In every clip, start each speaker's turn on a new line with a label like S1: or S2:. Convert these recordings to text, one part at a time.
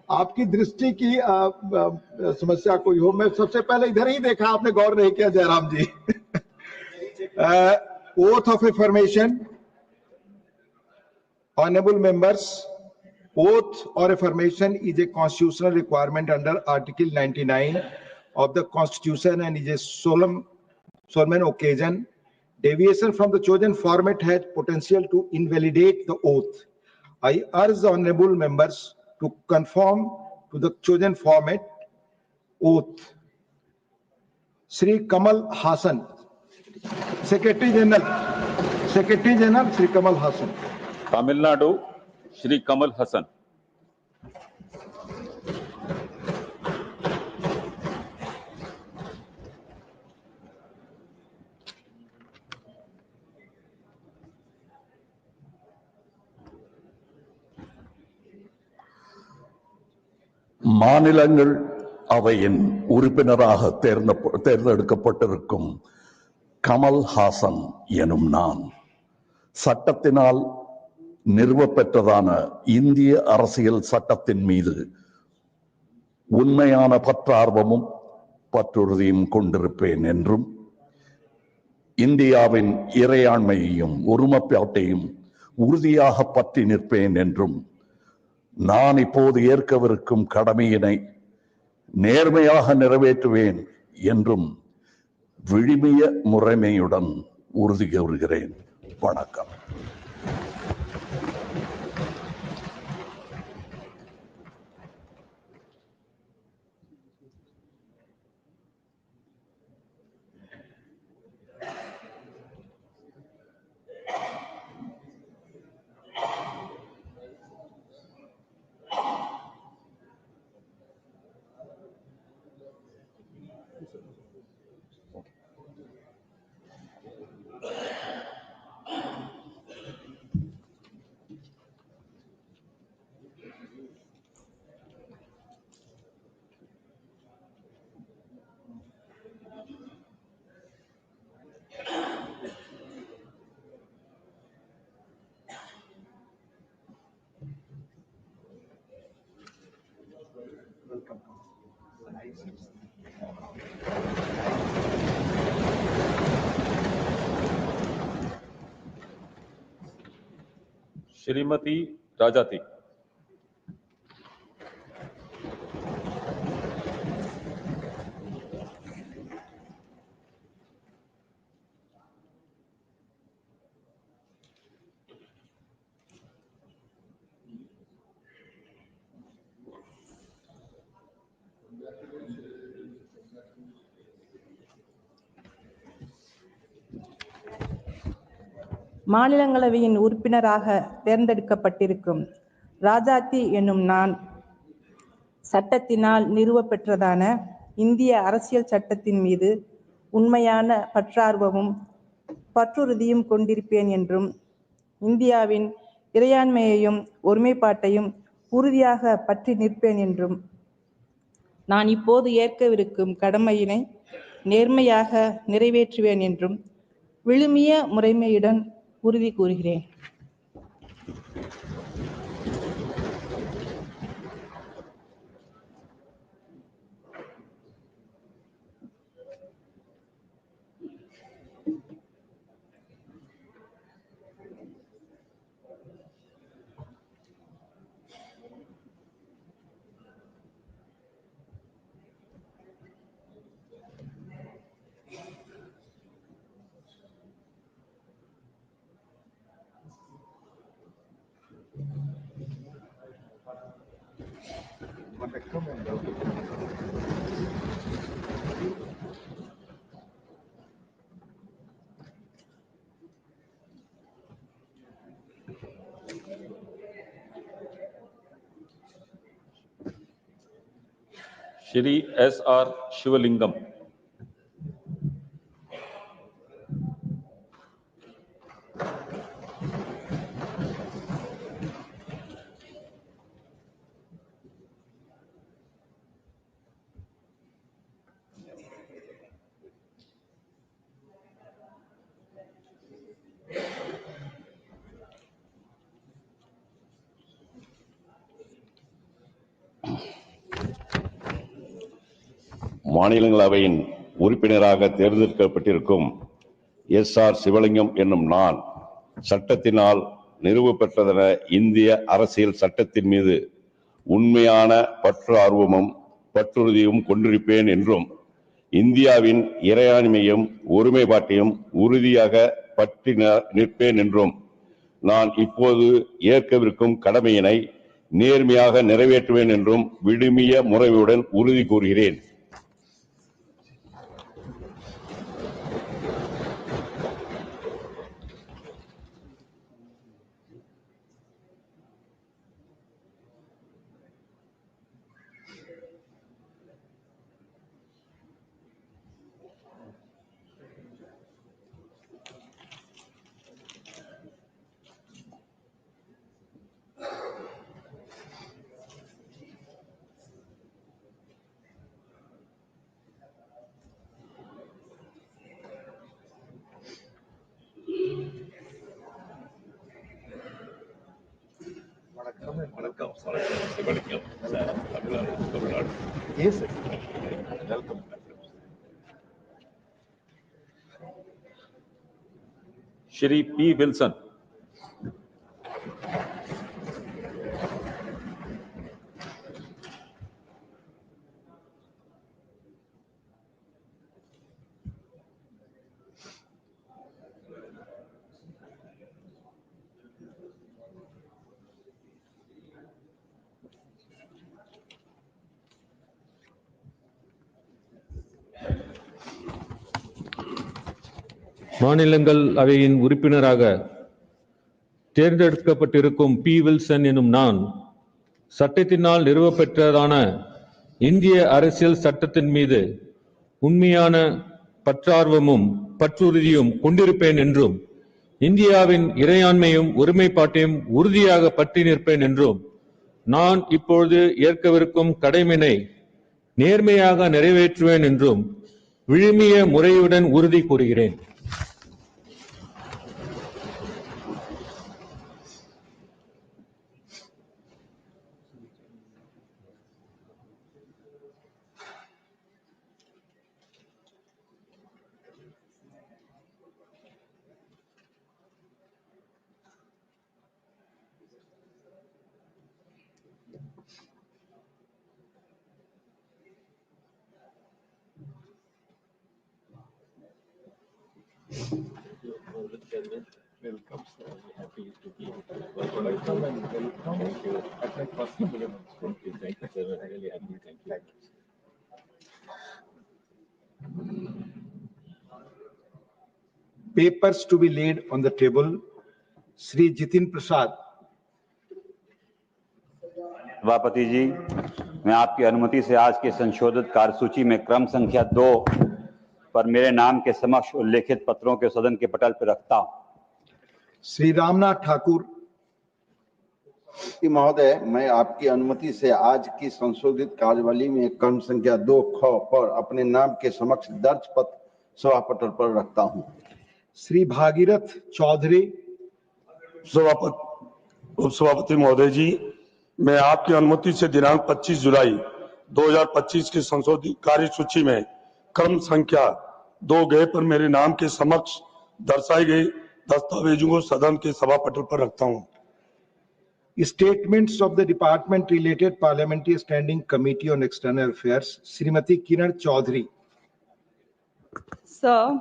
S1: आपकी दृष्टि की समस्या कोई हो, मैं सबसे पहले इधर ही देखा, आपने गौर नहीं किया Jairam ji. Oath of affirmation, honorable members, oath or affirmation is a constitutional requirement under Article 99 of the Constitution and is a solemn occasion. Deviation from the chosen format has potential to invalidate the oath. I urge the honorable members to conform to the chosen format. Oath. Sri Kamal Hassan, Secretary General Sri Kamal Hassan.
S2: Tamil Nadu, Shri Kamal Hassan.
S3: மாநிலங்கள் அவையின் உறுப்பினராக தேர்ந்தெடுக்கப்பட்டிருக்கும் கமல் ஹாசன் எனும் நான் சட்டத்தினால் நிறுவப்பெற்றதான இந்திய அரசியல் சட்டத்தின் மீது உண்மையான பற்றார்வமும் பற்றுறுதியும் கொண்டிருப்பேன் என்றும் இந்தியாவின் இறையாண்மையையும் ஒருமைப்பாட்டையும் உறுதியாக பற்றி நிற்பேன் என்றும் நான் இப்போது ஏற்கவிருக்கும் கடமையினை நேர்மையாக நிறைவேற்றுவேன் என்றும் விழுமிய முறைமையுடன் உறுதி கூறுகிறேன். வணக்கம்.
S2: श्रीमती राजाती।
S4: மாநிலங்களவையின் உறுப்பினராக தேர்ந்தெடுக்கப்பட்டிருக்கும் ராஜாத்தி என்னும் நான் சட்டத்தினால் நிறுவப்பெற்றதான இந்திய அரசியல் சட்டத்தின் மீது உண்மையான பற்றார்வமும் பற்றுறுதியும் கொண்டிருப்பேன் என்றும் இந்தியாவின் இறையாண்மையையும் ஒருமைப்பாட்டையும் உறுதியாக பற்றி நிற்பேன் என்றும் நான் இப்போது ஏற்கவிருக்கும் கடமையினை நேர்மையாக நிறைவேற்றுவேன் என்றும் விழுமிய முறைமையுடன் உறுதி கூறுகிறேன்.
S2: श्री S.R. शिवलिंगम।
S5: மாநிலங்களவையின் உறுப்பினராக தேர்ந்தெடுக்கப்பட்டிருக்கும் எஸ்.ஆர். சிவலிங்கம் என்னும் நான் சட்டத்தினால் நிறுவப்பெற்றதென இந்திய அரசியல் சட்டத்தின் மீது உண்மையான பற்று ஆர்வமும் பற்றுறுதியும் கொண்டிருப்பேன் என்றும் இந்தியாவின் இறையாண்மையும் ஒருமைப்பாட்டையும் உறுதியாக பற்றி நிற்பேன் என்றும் நான் இப்போது ஏற்கவிருக்கும் கடமையினை நேர்மையாக நிறைவேற்றுவேன் என்றும் விடுமிய முறையுடன் உறுதி கூறுகிறேன்.
S1: Yes, sir. Welcome.
S2: Shri P. Wilson.
S6: மாநிலங்களவையின் உறுப்பினராக தேர்ந்தெடுக்கப்பட்டிருக்கும் பி. வில்சன் எனும் நான் சட்டத்தினால் நிறுவப்பெற்றதான இந்திய அரசியல் சட்டத்தின் மீது உண்மையான பற்றார்வமும் பற்றுறுதியும் கொண்டிருப்பேன் என்றும் இந்தியாவின் இறையாண்மையும் ஒருமைப்பாட்டையும் உறுதியாக பற்றி நிற்பேன் என்றும் நான் இப்பொழுது ஏற்கவிருக்கும் கடமையினை நேர்மையாக நிறைவேற்றுவேன் என்றும் விழுமிய முறையுடன் உறுதி கூறுகிறேன்.
S1: Welcome, sir. Happy to be here. Welcome and welcome. Thank you. At my personal level, thank you, sir. Really happy. Thank you. Papers to be laid on the table. Shri Jitin Prasad.
S7: सभापति जी, मैं आपकी अनुमति से आज के संशोधित कार्यसूची में क्रम संख्या 2 पर मेरे नाम के समक्ष उल्लेखित पत्रों के सदन के पटल पर रखता हूं।
S1: श्री रामनाथ ठाकुर।
S8: महोदय, मैं आपकी अनुमति से आज की संशोधित कार्यवाही में क्रम संख्या 2 ख पर अपने नाम के समक्ष दर्ज पत्र सभा पटल पर रखता हूं।
S1: श्री भागीरथ चौधरी।
S9: उपसभापति महोदय जी, मैं आपकी अनुमति से दिनांक 25 जुलाई 2025 की संशोधित कार्यसूची में क्रम संख्या 2 गए पर मेरे नाम के समक्ष दर्शाए गए दस्तावेजों को सदन के सभा पटल पर रखता हूं।
S1: Statements of the Department Related Parliamentary Standing Committee on External Affairs, Srimati Kiran Chaudhary.
S10: Sir,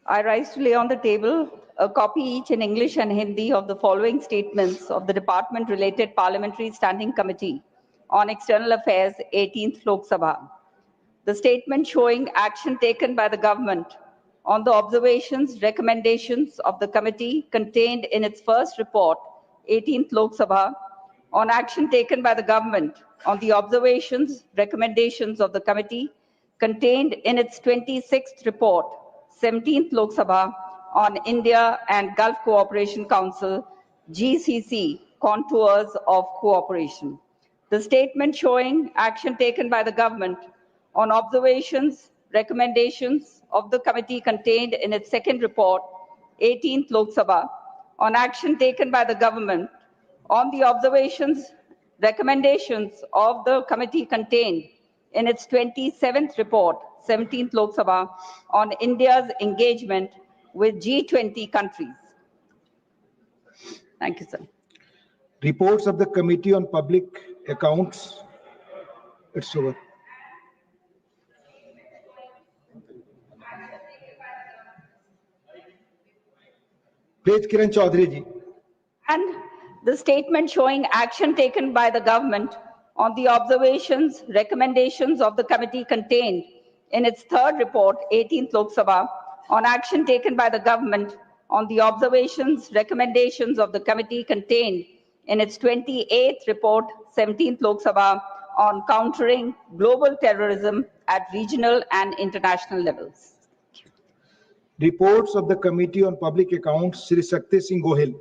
S10: I rise to lay on the table a copy each in English and Hindi of the following statements of the Department Related Parliamentary Standing Committee on External Affairs, 18th Lok Sabha. The statement showing action taken by the government on the observations, recommendations of the committee contained in its first report, 18th Lok Sabha, on action taken by the government on the observations, recommendations of the committee contained in its 26th report, 17th Lok Sabha, on India and Gulf Cooperation Council, GCC, contours of cooperation. The statement showing action taken by the government on observations, recommendations of the committee contained in its second report, 18th Lok Sabha, on action taken by the government on the observations, recommendations of the committee contained in its 27th report, 17th Lok Sabha, on India's engagement with G20 countries. Thank you, sir.
S1: Reports of the Committee on Public Accounts. It's over. Please, Kiran Chaudhary ji.
S10: And the statement showing action taken by the government on the observations, recommendations of the committee contained in its third report, 18th Lok Sabha, on action taken by the government on the observations, recommendations of the committee contained in its 28th report, 17th Lok Sabha, on countering global terrorism at regional and international levels.
S1: Reports of the Committee on Public Accounts, Shri Shakti Singh Gohil.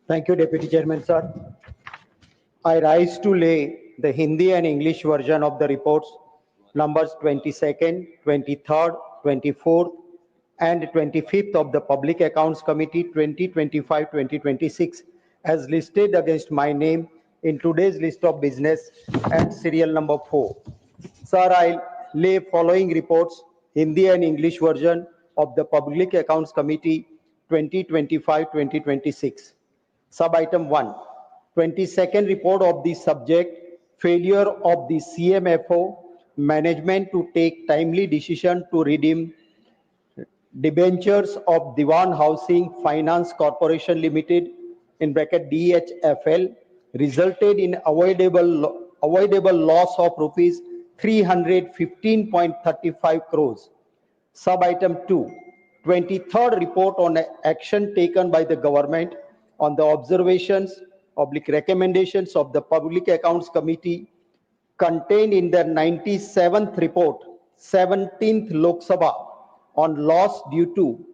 S11: Thank you, Deputy Chairman, sir. I rise to lay the Hindi and English version of the reports numbers 22nd, 23rd, 24th, and 25th of the Public Accounts Committee 2025-2026 as listed against my name in today's list of business and serial number 4. Sir, I lay following reports, Hindi and English version of the Public Accounts Committee 2025-2026. Sub-item 1, 22nd report of the subject, failure of the CMFO management to take timely decision to redeem debentures of Diwan Housing Finance Corporation Limited in bracket DHFL resulted in avoidable loss of rupees 315.35 crores. Sub-item 2, 23rd report on action taken by the government on the observations / recommendations of the Public Accounts Committee contained in their 97th report, 17th Lok Sabha, on loss due to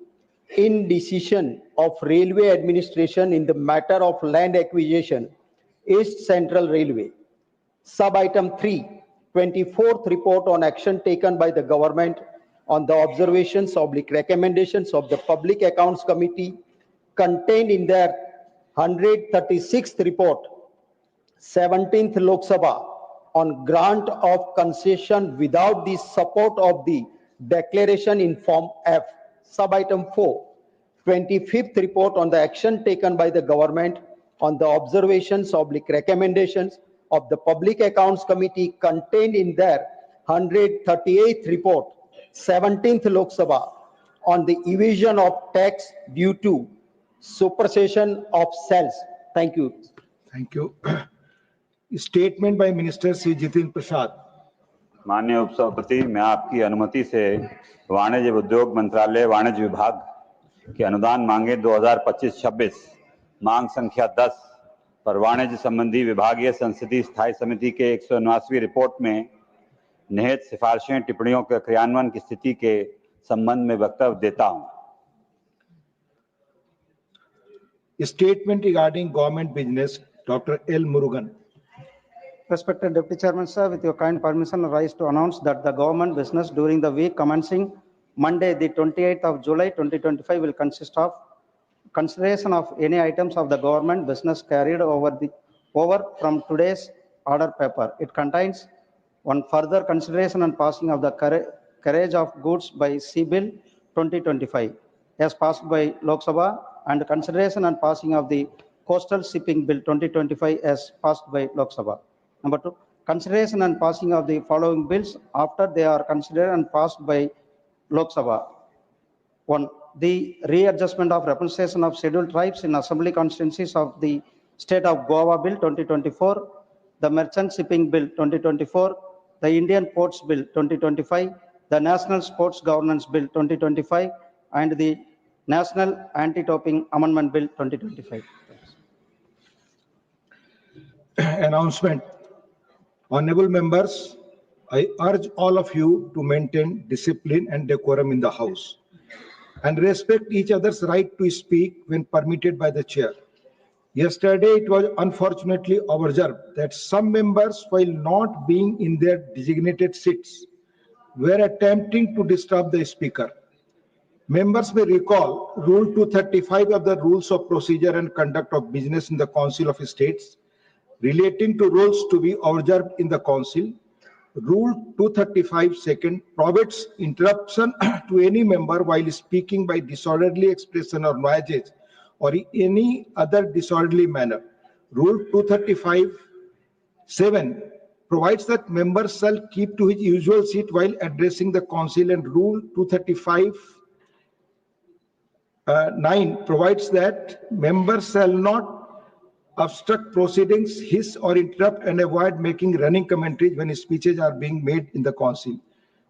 S11: indecision of Railway Administration in the matter of land acquisition, East Central Railway. Sub-item 3, 24th report on action taken by the government on the observations / recommendations of the Public Accounts Committee contained in their 136th report, 17th Lok Sabha, on grant of concession without the support of the declaration in Form F. Sub-item 4, 25th report on the action taken by the government on the observations / recommendations of the Public Accounts Committee contained in their 138th report, 17th Lok Sabha, on the evasion of tax due to supersession of cells. Thank you.
S1: Thank you. Statement by Minister Shri Jitin Prasad.
S7: माननीय उपसभापति, मैं आपकी अनुमति से वाणिज्य उद्योग मंत्रालय वाणिज्य विभाग के अनुदान मांगे 2025-26 मांग संख्या 10 पर वाणिज्य संबंधी विभागीय संसदीय स्थायी समिति के 179वीं रिपोर्ट में निहित सिफारिशें टिप्पणियों के क्रियान्वयन की स्थिति के संबंध में वक्तव्य देता हूं।
S1: Statement regarding government business, Dr. L. Murugan.
S12: Respected Deputy Chairman, sir, with your kind permission, I rise to announce that the government business during the week commencing Monday, the 28th of July 2025 will consist of consideration of any items of the government business carried over from today's order paper. It contains one further consideration and passing of the carriage of goods by Sea Bill 2025 as passed by Lok Sabha, and consideration and passing of the Coastal Shipping Bill 2025 as passed by Lok Sabha. Number 2, consideration and passing of the following bills after they are considered and passed by Lok Sabha. 1, the readjustment of representation of scheduled tribes in assembly constituencies of the State of Goa Bill 2024, the Merchant Shipping Bill 2024, the Indian Ports Bill 2025, the National Sports Governance Bill 2025, and the National Anti-Doping Amendment Bill 2025.
S1: Announcement. Honorable members, I urge all of you to maintain discipline and decorum in the House and respect each other's right to speak when permitted by the chair. Yesterday, it was unfortunately observed that some members, while not being in their designated seats, were attempting to disturb the speaker. Members may recall Rule 235 of the Rules of Procedure and Conduct of Business in the Council of States relating to rules to be observed in the Council. Rule 235 second prohibits interruption to any member while speaking by disorderly expression or noises or in any other disorderly manner. Rule 235 7 provides that members shall keep to his usual seat while addressing the council, and Rule 235 9 provides that members shall not obstruct proceedings, hiss or interrupt, and avoid making running commentaries when speeches are being made in the council.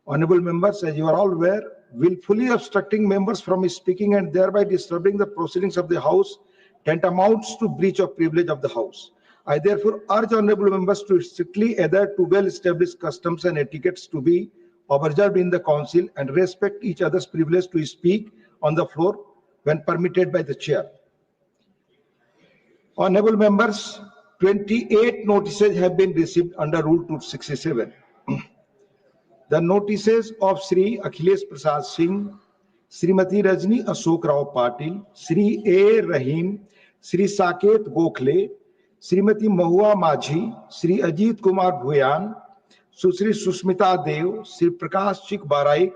S1: Honorable members, as you are all aware, willfully obstructing members from speaking and thereby disturbing the proceedings of the House tantamounts to breach of privilege of the House. I therefore urge honorable members to strictly adhere to well-established customs and etiquettes to be observed in the council and respect each other's privilege to speak on the floor when permitted by the chair. Honorable members, 28 notices have been received under Rule 267. The notices of Sri Akhilesh Prasad Singh, Srimati Rajni Ashok Rao Patil, Sri A. Rahim, Sri Saket Gokhale, Srimati Mahua Majhi, Sri Ajit Kumar Bhuyan, Sri Susmita Dev, Sri Prakash Chik Barai,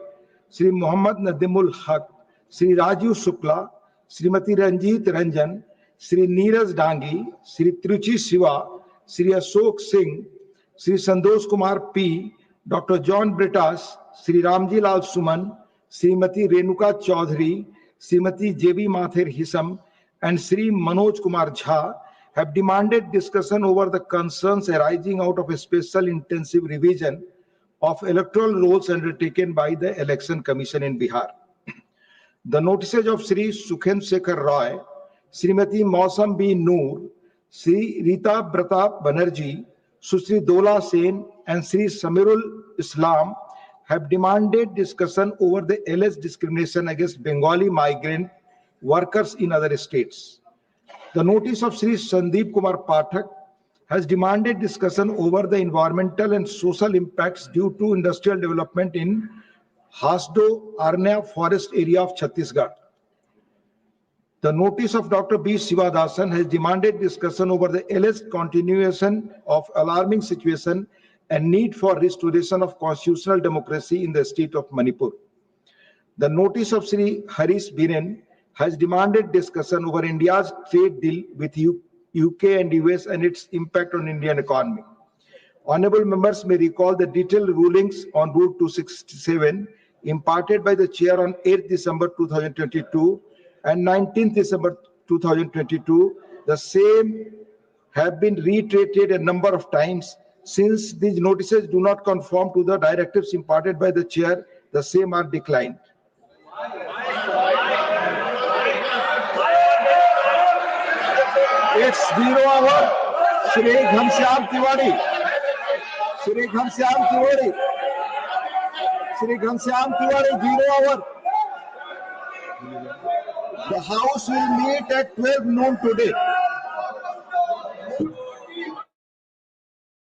S1: Sri Muhammad Nadimul Haq, Sri Rajiv Shukla, Srimati Ranjit Ranjan, Sri Neeraj Dangi, Sri Tiruchi Shiva, Sri Ashok Singh, Sri Santosh Kumar P, Dr. John Britas, Sri Ramji Lal Suman, Srimati Renuka Chaudhary, Srimati J.B. Mathur Hisam, and Sri Manoj Kumar Jha have demanded discussion over the concerns arising out of a special intensive revision of electoral rolls undertaken by the Election Commission in Bihar. The notices of Sri Sukhen Shekhar Roy, Srimati Mausam B. Noor, Sri Rita Brata Banerjee, Susri Dola Sen, and Sri Samirul Islam have demanded discussion over the alleged discrimination against Bengali migrant workers in other states. The notice of Sri Sandeep Kumar Pathak has demanded discussion over the environmental and social impacts due to industrial development in Hasdo Arnya forest area of Chhattisgarh. The notice of Dr. B. Sivadasan has demanded discussion over the alleged continuation of alarming situation and need for restoration of constitutional democracy in the state of Manipur. The notice of Sri Harish Biren has demanded discussion over India's trade deal with UK and US and its impact on Indian economy. Honorable members may recall the detailed rulings on Rule 267 imparted by the chair on 8th December 2022 and 19th December 2022. The same have been reiterated a number of times. Since these notices do not conform to the directives imparted by the chair, the same are declined. It's 0 hour. Shri Ghamshyam Tiwari. Shri Ghamshyam Tiwari. Shri Ghamshyam Tiwari, 0 hour. The House will meet at 12 noon today.